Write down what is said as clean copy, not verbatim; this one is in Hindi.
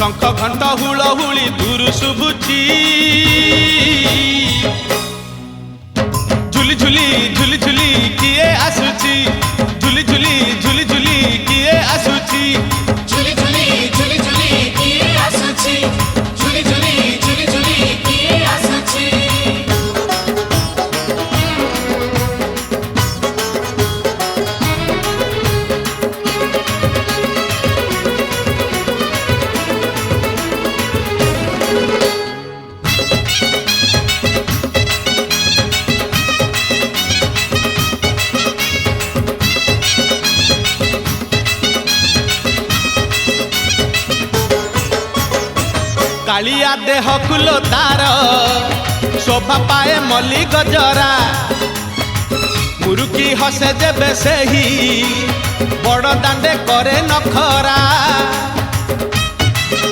शंख घंट हुलहुली दूर शुभुची झुली झुली झुली झुली किए आसुची झुली झुली झुली झुली किए आसुची झुली झुली झुली झुली किए आसुची झुली झुली झुली झुली किए आसुची कालिया देह कुलो तार शोभा पाए मल्ली गजरा मुरुकी हसे जेबे सेही बड़ दांडे करे नखरा